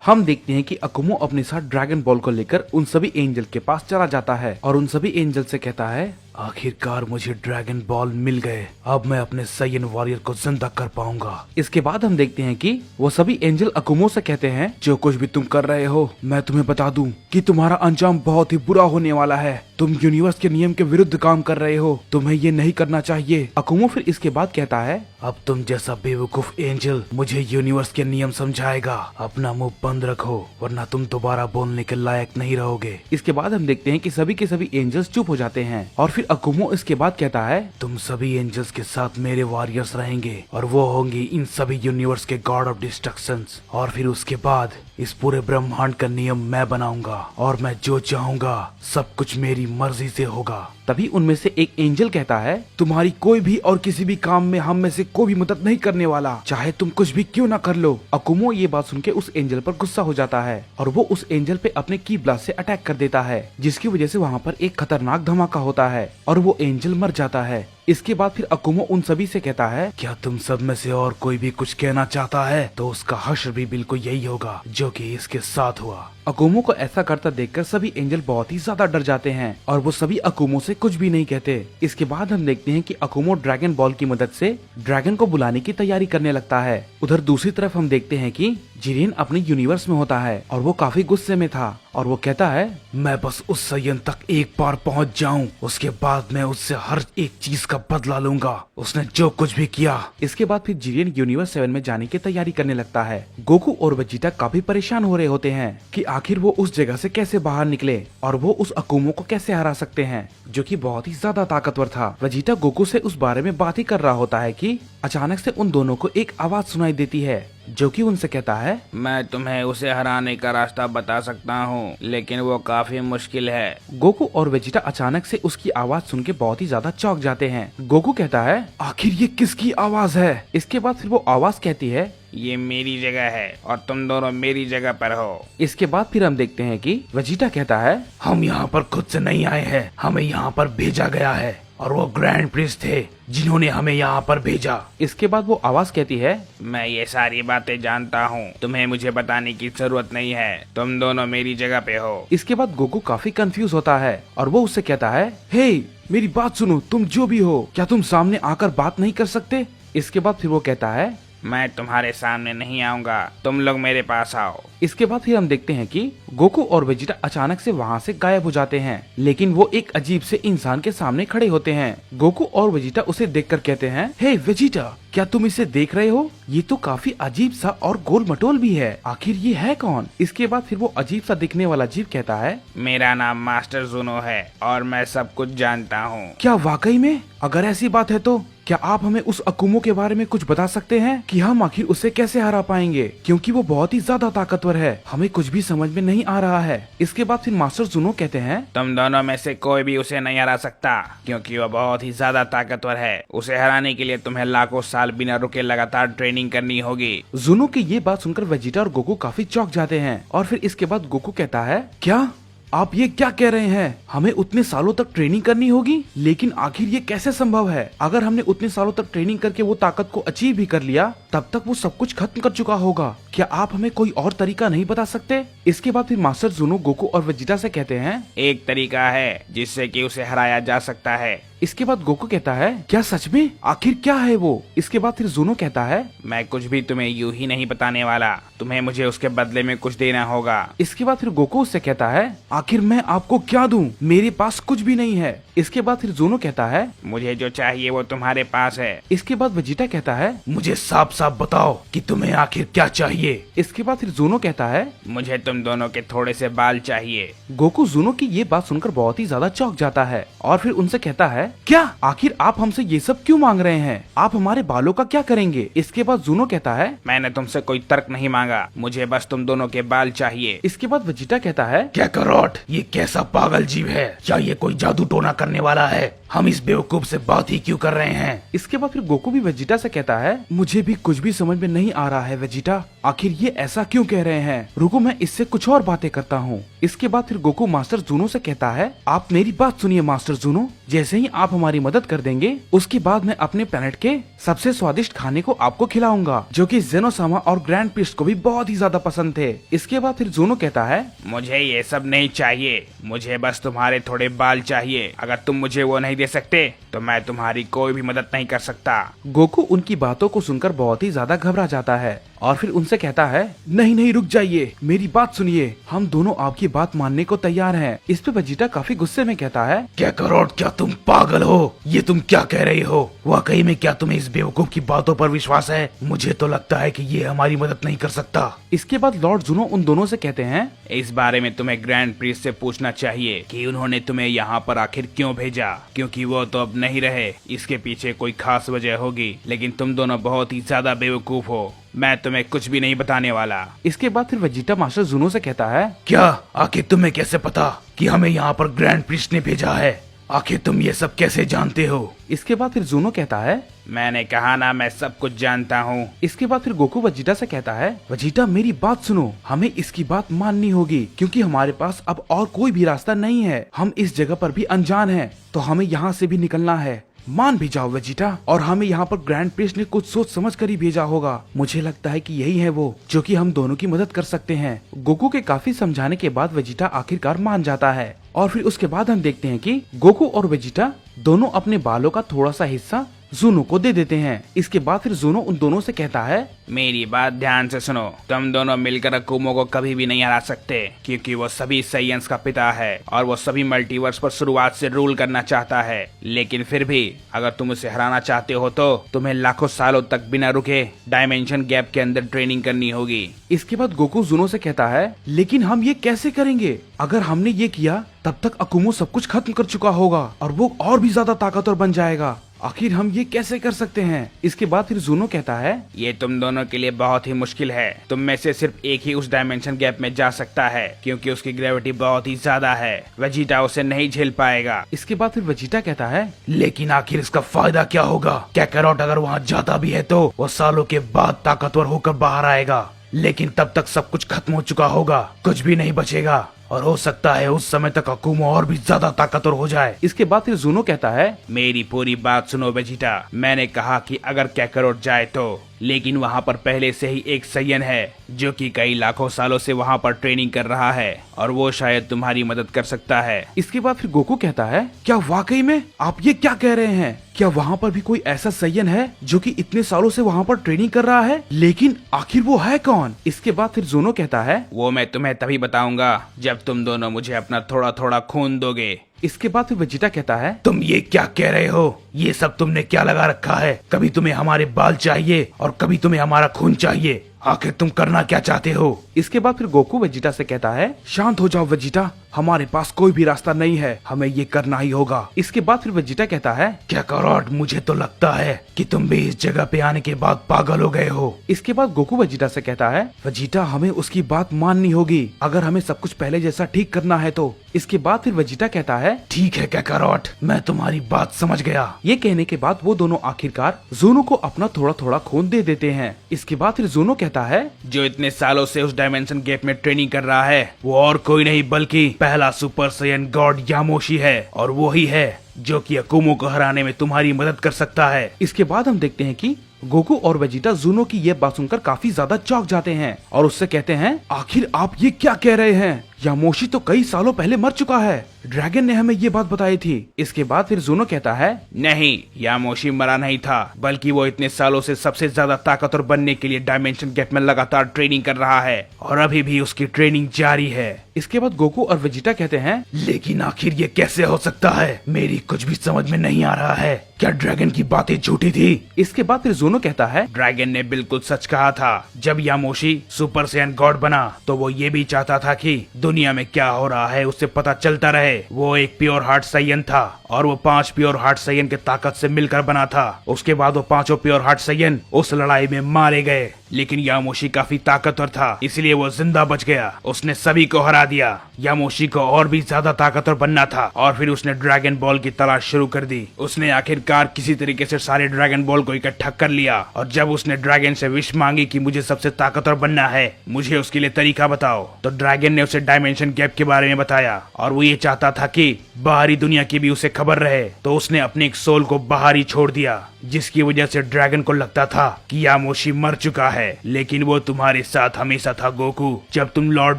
हम देखते हैं कि अकुमो अपने साथ ड्रैगन बॉल को लेकर उन सभी एंजल के पास चला जाता है और उन सभी एंजल से कहता है, आखिरकार मुझे ड्रैगन बॉल मिल गए, अब मैं अपने साइयन वॉरियर को जिंदा कर पाऊंगा। इसके बाद हम देखते हैं कि वो सभी एंजल अकुमो से कहते हैं, जो कुछ भी तुम कर रहे हो मैं तुम्हें बता दूं कि तुम्हारा अंजाम बहुत ही बुरा होने वाला है। तुम यूनिवर्स के नियम के विरुद्ध काम कर रहे हो, तुम्हें ये नहीं करना चाहिए। अकुमो फिर इसके बाद कहता है, अब तुम जैसा बेवकूफ एंजल मुझे यूनिवर्स के नियम समझाएगा, अपना मुंह बंद रखो वरना तुम दोबारा बोलने के लायक नहीं रहोगे। इसके बाद हम देखते हैं कि सभी के सभी एंजल्स चुप हो जाते हैं और फिर अकुमो इसके बाद कहता है, तुम सभी एंजल्स के साथ मेरे वॉरियर्स रहेंगे और वो होंगे इन सभी यूनिवर्स के गॉड ऑफ डिस्ट्रक्शंस, और फिर उसके बाद इस पूरे ब्रह्मांड का नियम मैं बनाऊंगा और मैं जो चाहूंगा सब कुछ मेरी मर्जी से होगा। तभी उनमें से एक एंजल कहता है, तुम्हारी कोई भी और किसी भी काम में हम में से कोई भी मदद नहीं करने वाला, चाहे तुम कुछ भी क्यों ना कर लो। अकुमो ये बात सुन के उस एंजल पर गुस्सा हो जाता है और वो उस एंजल पे अपने की ब्लास्ट से अटैक कर देता है, जिसकी वजह से वहाँ पर एक खतरनाक धमाका होता है और वो एंजल मर जाता है। इसके बाद फिर अकुमो उन सभी से कहता है, क्या तुम सब में से और कोई भी कुछ कहना चाहता है तो उसका हश्र भी बिल्कुल यही होगा जो कि इसके साथ हुआ। अकुमो को ऐसा करता देखकर सभी एंजल बहुत ही ज्यादा डर जाते हैं और वो सभी अकुमो से कुछ भी नहीं कहते। इसके बाद हम देखते हैं कि अकुमो ड्रैगन बॉल की मदद से ड्रैगन को बुलाने की तैयारी करने लगता है। उधर दूसरी तरफ हम देखते हैं कि जिरेन अपने यूनिवर्स में होता है और वो काफी गुस्से में था और वो कहता है, मैं बस उस सयन तक एक बार पहुंच जाऊं, उसके बाद मैं उससे हर एक चीज का बदला लूंगा, उसने जो कुछ भी किया। इसके बाद फिर जिरेन यूनिवर्स 7 में जाने की तैयारी करने लगता है। गोकू और वेजिटा काफी परेशान हो रहे होते हैं कि आखिर वो उस जगह से कैसे बाहर निकले और वो उस अकुमो को कैसे हरा सकते हैं, जो कि बहुत ही ज्यादा ताकतवर था। वेजिटा गोकू से उस बारे में बात ही कर रहा होता है कि अचानक से उन दोनों को एक आवाज सुनाई देती है जो कि उनसे कहता है, मैं तुम्हें उसे हराने का रास्ता बता सकता हूँ, लेकिन वो काफी मुश्किल है। गोकू और वेजिटा अचानक से उसकी आवाज सुन के बहुत ही ज्यादा चौंक जाते हैं। गोकू कहता है, आखिर ये किसकी आवाज है? इसके बाद फिर वो आवाज कहती है, ये मेरी जगह है और तुम दोनों मेरी जगह पर हो। इसके बाद फिर हम देखते हैं कि वेजिटा कहता है, हम यहाँ पर खुद से नहीं आए हैं, हमें यहाँ पर भेजा गया है और वो ग्रैंड प्रिंस थे जिन्होंने हमें यहाँ पर भेजा। इसके बाद वो आवाज कहती है, मैं ये सारी बातें जानता हूँ, तुम्हें मुझे बताने की जरूरत नहीं है, तुम दोनों मेरी जगह पे हो। इसके बाद गोकू काफी कंफ्यूज होता है और वो उससे कहता है, हे मेरी बात सुनो, तुम जो भी हो, क्या तुम सामने आकर बात नहीं कर सकते? इसके बाद फिर वो कहता है, मैं तुम्हारे सामने नहीं आऊंगा, तुम लोग मेरे पास आओ। इसके बाद फिर हम देखते हैं कि गोकू और वेजिटा अचानक से वहाँ से गायब हो जाते हैं, लेकिन वो एक अजीब से इंसान के सामने खड़े होते हैं। गोकू और वेजिटा उसे देखकर कहते हैं, हे वेजिटा, क्या तुम इसे देख रहे हो? ये तो काफी अजीब सा और गोल मटोल भी है, आखिर ये है कौन? इसके बाद फिर वो अजीब सा दिखने वाला जीव कहता है, मेरा नाम मास्टर जुनो है और मैं सब कुछ जानता हूँ। क्या वाकई में? अगर ऐसी बात है तो क्या आप हमें उस अकुमो के बारे में कुछ बता सकते हैं कि हम आखिर उसे कैसे हरा पाएंगे, क्योंकि वो बहुत ही ज्यादा ताकतवर है, हमें कुछ भी समझ में नहीं आ रहा है। इसके बाद फिर मास्टर जुनो कहते हैं, तुम दोनों में से कोई भी उसे नहीं हरा सकता, क्योंकि वो बहुत ही ज्यादा ताकतवर है। उसे हराने के लिए तुम्हें लाखों साल बिना रुके लगातार ट्रेनिंग करनी होगी। जुनो की ये बात सुनकर वेजिटा और गोकू काफी चौंक जाते हैं और फिर इसके बाद गोकू कहता है, क्या आप ये क्या कह रहे हैं? हमें उतने सालों तक ट्रेनिंग करनी होगी? लेकिन आखिर ये कैसे संभव है? अगर हमने उतने सालों तक ट्रेनिंग करके वो ताकत को अचीव भी कर लिया, तब तक वो सब कुछ खत्म कर चुका होगा। क्या आप हमें कोई और तरीका नहीं बता सकते? इसके बाद फिर मास्टर जुनो गोकू और वेजिटा से कहते हैं, एक तरीका है जिससे कि उसे हराया जा सकता है। इसके बाद गोकू कहता है, क्या सच में? आखिर क्या है वो? इसके बाद फिर जुनो कहता है, मैं कुछ भी तुम्हें यूं ही नहीं बताने वाला, तुम्हें मुझे उसके बदले में कुछ देना होगा। इसके बाद फिर गोकू उससे कहता है, आखिर मैं आपको क्या दूं? मेरे पास कुछ भी नहीं है। इसके बाद फिर जुनो कहता है, मुझे जो चाहिए वो तुम्हारे पास है। इसके बाद वेजिटा कहता है, मुझे साफ साफ बताओ कि तुम्हें आखिर क्या चाहिए। इसके बाद फिर जुनो कहता है, मुझे तुम दोनों के थोड़े से बाल चाहिए। गोकू जुनो की ये बात सुनकर बहुत ही ज्यादा चौंक जाता है और फिर उनसे कहता है, क्या आखिर आप हमसे ये सब क्यों मांग रहे हैं? आप हमारे बालों का क्या करेंगे? इसके बाद जुनो कहता है, मैंने तुमसे कोई तर्क नहीं मांगा, मुझे बस तुम दोनों के बाल चाहिए। इसके बाद वेजिटा कहता है, क्या करोट, ये कैसा पागल जीव है? क्या ये कोई जादू टोना करने वाला है? हम इस बेवकूफ से बात ही क्यों कर रहे हैं? इसके बाद फिर गोकू भी वेजिटा से कहता है, मुझे भी कुछ भी समझ में नहीं आ रहा है वेजिटा, आखिर ये ऐसा क्यों कह रहे हैं? रुको मैं इससे कुछ और बातें करता हूँ। इसके बाद फिर गोकू मास्टर जूनो से कहता है, आप मेरी बात सुनिए मास्टर जूनो, जैसे ही आप हमारी मदद कर देंगे उसके बाद मैं अपने प्लेनेट के सबसे स्वादिष्ट खाने को आपको खिलाऊंगा, जो कि जेनोसामा और ग्रैंड प्रिस्ट को भी बहुत ही ज्यादा पसंद थे। इसके बाद फिर जूनो कहता है, मुझे ये सब नहीं चाहिए, मुझे बस तुम्हारे थोड़े बाल चाहिए। अगर तुम मुझे वो नहीं दे सकते तो मैं तुम्हारी कोई भी मदद नहीं कर सकता। गोकू उनकी बातों को सुनकर बहुत ही ज्यादा घबरा जाता है और फिर उनसे कहता है, नहीं नहीं रुक जाइए, मेरी बात सुनिए, हम दोनों आपकी बात मानने को तैयार हैं। इस पे वेजिटा काफी गुस्से में कहता है, कैकरोट क्या तुम पागल हो? ये तुम क्या कह रही हो? वाकई में क्या तुम्हें इस बेवकूफ की बातों पर विश्वास है? मुझे तो लगता है कि ये हमारी मदद नहीं कर सकता। इसके बाद लॉर्ड जूनो उन दोनों से कहते हैं, इस बारे में तुम्हें ग्रैंड प्रिस्ट से पूछना चाहिए कि उन्होंने तुम्हें यहाँ पर आखिर क्यों भेजा, क्योंकि वो तो अब नहीं रहे। इसके पीछे कोई खास वजह होगी, लेकिन तुम दोनों बहुत ही ज्यादा बेवकूफ हो। मैं तुम्हें कुछ भी नहीं बताने वाला। इसके बाद फिर वेजिटा मास्टर जूनो से कहता है, क्या आखिर तुम्हें कैसे पता कि हमें यहाँ पर ग्रैंड प्रिस्ट ने भेजा है? आखिर तुम ये सब कैसे जानते हो? इसके बाद फिर जूनो कहता है, मैंने कहा ना मैं सब कुछ जानता हूँ। इसके बाद फिर गोकू वेजिटा से कहता है, वेजिटा मेरी बात सुनो, हमें इसकी बात माननी होगी क्योंकि हमारे पास अब और कोई भी रास्ता नहीं है। हम इस जगह पर भी अनजान हैं, तो हमें यहाँ से भी निकलना है। मान भी जाओ वेजिटा, और हमें यहाँ पर ग्रैंड प्रिस्ट ने कुछ सोच समझ कर ही भेजा होगा। मुझे लगता है कि यही है वो जो कि हम दोनों की मदद कर सकते हैं। गोकू के काफी समझाने के बाद वेजिटा आखिरकार मान जाता है और फिर उसके बाद हम देखते हैं कि गोकू और वेजिटा दोनों अपने बालों का थोड़ा सा हिस्सा जूनो को दे देते हैं। इसके बाद फिर जूनो उन दोनों से कहता है, मेरी बात ध्यान से सुनो, तुम दोनों मिलकर अकुमो को कभी भी नहीं हरा सकते, क्योंकि वो सभी साइंस का पिता है और वो सभी मल्टीवर्स पर शुरुआत से रूल करना चाहता है। लेकिन फिर भी अगर तुम उसे हराना चाहते हो तो तुम्हें लाखों सालों तक बिना रुके डायमेंशन गैप के अंदर ट्रेनिंग करनी होगी। इसके बाद गोकू जूनो से कहता है, लेकिन हम ये कैसे करेंगे? अगर हमने ये किया तब तक अकुमो सब कुछ खत्म कर चुका होगा और वो और भी ज्यादा ताकतवर बन जाएगा। आखिर हम ये कैसे कर सकते हैं? इसके बाद फिर जूनो कहता है, ये तुम दोनों के लिए बहुत ही मुश्किल है। तुम में से सिर्फ एक ही उस डायमेंशन गैप में जा सकता है, क्योंकि उसकी ग्रेविटी बहुत ही ज्यादा है। वेजिटा उसे नहीं झेल पाएगा। इसके बाद फिर वेजिटा कहता है, लेकिन आखिर इसका फायदा क्या होगा? कैकरोट अगर वहाँ जाता भी है तो वो सालों के बाद ताकतवर होकर बाहर आएगा, लेकिन तब तक सब कुछ खत्म हो चुका होगा, कुछ भी नहीं बचेगा और हो सकता है उस समय तक अकुमो और भी ज्यादा ताकतवर हो जाए। इसके बाद फिर जूनो कहता है, मेरी पूरी बात सुनो वेजिटा, मैंने कहा कि अगर कैकरोट जाए तो, लेकिन वहाँ पर पहले से ही एक सैयन है जो कि कई लाखों सालों से वहाँ पर ट्रेनिंग कर रहा है और वो शायद तुम्हारी मदद कर सकता है। इसके बाद फिर गोकू कहता है, क्या वाकई में? आप ये क्या कह रहे हैं? क्या वहाँ पर भी कोई ऐसा सैयन है जो कि इतने सालों से वहाँ पर ट्रेनिंग कर रहा है? लेकिन आखिर वो है कौन? इसके बाद फिर जूनो कहता है, वो मैं तुम्हें तभी बताऊंगा जब तुम दोनों मुझे अपना थोड़ा थोड़ा खून दोगे। इसके बाद फिर वेजिटा कहता है, तुम ये क्या कह रहे हो? ये सब तुमने क्या लगा रखा है? कभी तुम्हें हमारे बाल चाहिए और कभी तुम्हें हमारा खून चाहिए। आखिर तुम करना क्या चाहते हो? इसके बाद फिर गोकू वेजिटा से कहता है, शांत हो जाओ वेजिटा, हमारे पास कोई भी रास्ता नहीं है, हमें ये करना ही होगा। इसके बाद फिर वेजिटा कहता है, कैकरोट मुझे तो लगता है कि तुम भी इस जगह पे आने के बाद पागल हो गए हो। इसके बाद गोकू वेजिटा से कहता है, वेजिटा हमें उसकी बात माननी होगी अगर हमें सब कुछ पहले जैसा ठीक करना है तो। इसके बाद फिर वेजिटा कहता है, ठीक है कैकरोट, मैं तुम्हारी बात समझ गया। ये कहने के बाद वो दोनों आखिरकार जूनो को अपना थोड़ा थोड़ा खून दे देते हैं। इसके बाद फिर जूनो कहता है, जो इतने सालों से उस डायमेंशन गैप में ट्रेनिंग कर रहा है वो और कोई नहीं बल्कि पहला सुपर सैयन गॉड यामोशी है, और वो ही है जो कि अकुमो को हराने में तुम्हारी मदद कर सकता है। इसके बाद हम देखते हैं कि गोकू और वेजिटा जूनो की ये बात सुनकर काफी ज्यादा चौंक जाते हैं और उससे कहते हैं, आखिर आप ये क्या कह रहे हैं? यामोशी तो कई सालों पहले मर चुका है, ड्रैगन ने हमें ये बात बताई थी। इसके बाद फिर जूनो कहता है, नहीं, यामोशी मरा नहीं था, बल्कि वो इतने सालों से सबसे ज्यादा ताकतवर बनने के लिए डायमेंशन गैप में लगातार ट्रेनिंग कर रहा है और अभी भी उसकी ट्रेनिंग जारी है। इसके बाद गोकू और वेजिटा कहते हैं, लेकिन आखिर ये कैसे हो सकता है? मेरी कुछ भी समझ में नहीं आ रहा है। क्या ड्रैगन की बातें झूठी थी? इसके बाद फिर जूनो कहता है, ड्रैगन ने बिल्कुल सच कहा था। जब यामोशी सुपर सैयन गॉड बना तो वो ये भी चाहता था कि दुनिया में क्या हो रहा है उससे पता चलता रहे। वो एक प्योर हार्ट साइयन था और वो 5 प्योर हार्ट साइयन के ताकत से मिलकर बना था। उसके बाद वो 5 प्योर हार्ट साइयन उस लड़ाई में मारे गए, लेकिन यामोशी काफी ताकतवर था इसलिए वो जिंदा बच गया। उसने सभी को हरा दिया। यामोशी को और भी ज्यादा ताकतवर बनना था और फिर उसने ड्रैगन बॉल की तलाश शुरू कर दी। उसने आखिरकार किसी तरीके से सारे ड्रैगन बॉल को इकट्ठा कर लिया और जब उसने ड्रैगन से विश मांगी कि मुझे सबसे ताकतवर बनना है, मुझे उसके लिए तरीका बताओ, तो ड्रैगन ने उसे डायमेंशन गैप के बारे में बताया और वो ये चाहता था कि बाहरी दुनिया की भी उसे खबर रहे। तो उसने अपने एक सोल को बाहर ही छोड़ दिया, जिसकी वजह से ड्रैगन को लगता था कि यामोशी मर चुका है, लेकिन वो तुम्हारे साथ हमेशा था गोकू। जब तुम लॉर्ड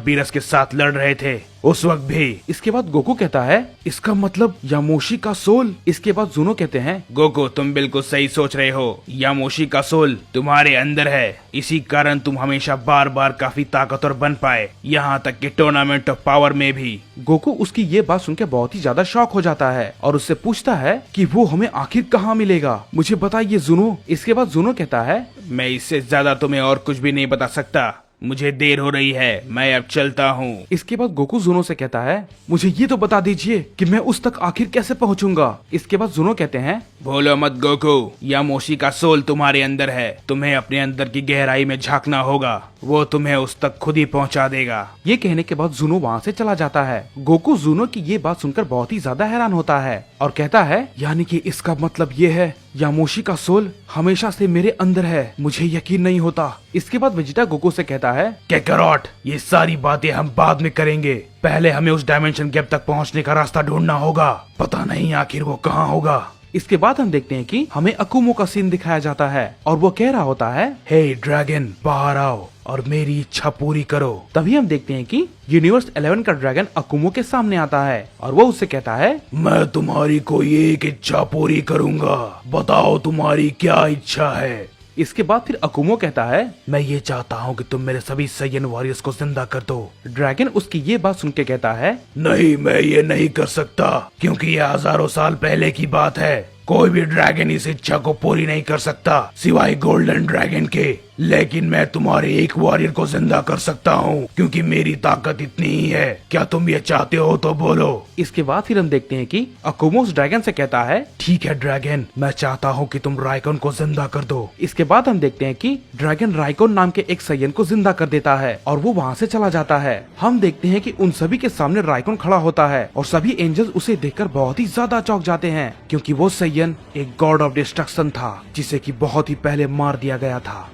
बीरस के साथ लड़ रहे थे उस वक्त भी। इसके बाद गोकू कहता है इसका मतलब यामोशी का सोल। इसके बाद जुनो कहते हैं गोकू तुम बिल्कुल सही सोच रहे हो, यामोशी का सोल तुम्हारे अंदर है, इसी कारण तुम हमेशा बार बार काफी ताकतवर बन पाए, यहाँ तक कि टूर्नामेंट ऑफ पावर में भी। गोकू उसकी ये बात सुनकर बहुत ही ज्यादा शॉक हो जाता है और उससे पूछता है कि वो हमें आखिर कहाँ मिलेगा, मुझे बताइए जुनो। इसके बाद जुनो कहता है मैं इससे ज्यादा तुम्हें और कुछ भी नहीं बता सकता, मुझे देर हो रही है, मैं अब चलता हूँ। इसके बाद गोकू जुनो से कहता है मुझे ये तो बता दीजिए कि मैं उस तक आखिर कैसे पहुँचूंगा। इसके बाद जुनो कहते हैं भूलो मत गोकू, यामोशी का सोल तुम्हारे अंदर है, तुम्हें अपने अंदर की गहराई में झांकना होगा, वो तुम्हें उस तक खुद ही पहुंचा देगा। ये कहने के बाद जुनो वहाँ से चला जाता है। गोकू जुनो की ये बात सुनकर बहुत ही ज्यादा हैरान होता है और कहता है यानी कि इसका मतलब ये है यामोशी का सोल हमेशा से मेरे अंदर है, मुझे यकीन नहीं होता। इसके बाद वेजिटा गोकू से कहता है कैकरॉट, ये सारी बातें हम बाद में करेंगे, पहले हमें उस डायमेंशन गैप तक पहुंचने का रास्ता ढूंढना होगा, पता नहीं आखिर वो कहाँ होगा। इसके बाद हम देखते हैं कि हमें अकुमो का सीन दिखाया जाता है और वो कह रहा होता है हे ड्रैगन, बाहर आओ और मेरी इच्छा पूरी करो। तभी हम देखते हैं कि यूनिवर्स 11 का ड्रैगन अकुमो के सामने आता है और वो उससे कहता है मैं तुम्हारी कोई एक इच्छा पूरी करूंगा, बताओ तुम्हारी क्या इच्छा है। इसके बाद फिर अकुमो कहता है मैं ये चाहता हूँ कि तुम मेरे सभी सैयन वॉरियर्स को जिंदा कर दो। ड्रैगन उसकी ये बात सुन के कहता है नहीं, मैं ये नहीं कर सकता, क्योंकि ये हजारों साल पहले की बात है। कोई भी ड्रैगन इस इच्छा को पूरी नहीं कर सकता सिवाय गोल्डन ड्रैगन के, लेकिन मैं तुम्हारे एक वॉरियर को जिंदा कर सकता हूँ क्योंकि मेरी ताकत इतनी ही है। क्या तुम ये चाहते हो तो बोलो। इसके बाद फिर हम देखते हैं कि अकुमो उस ड्रैगन से कहता है ठीक है ड्रैगन, मैं चाहता हूँ कि तुम राइकन को जिंदा कर दो। इसके बाद हम देखते हैं कि ड्रैगन राइकोन नाम के एक सैयन को जिंदा कर देता है और वो वहाँ से चला जाता है। हम देखते हैं कि उन सभी के सामने राइकोन खड़ा होता है और सभी एंजल्स उसे देखकर बहुत ही ज्यादा चौंक जाते हैं क्योंकि वो सैयन एक गॉड ऑफ डिस्ट्रक्शन था जिसे कि बहुत ही पहले मार दिया गया था।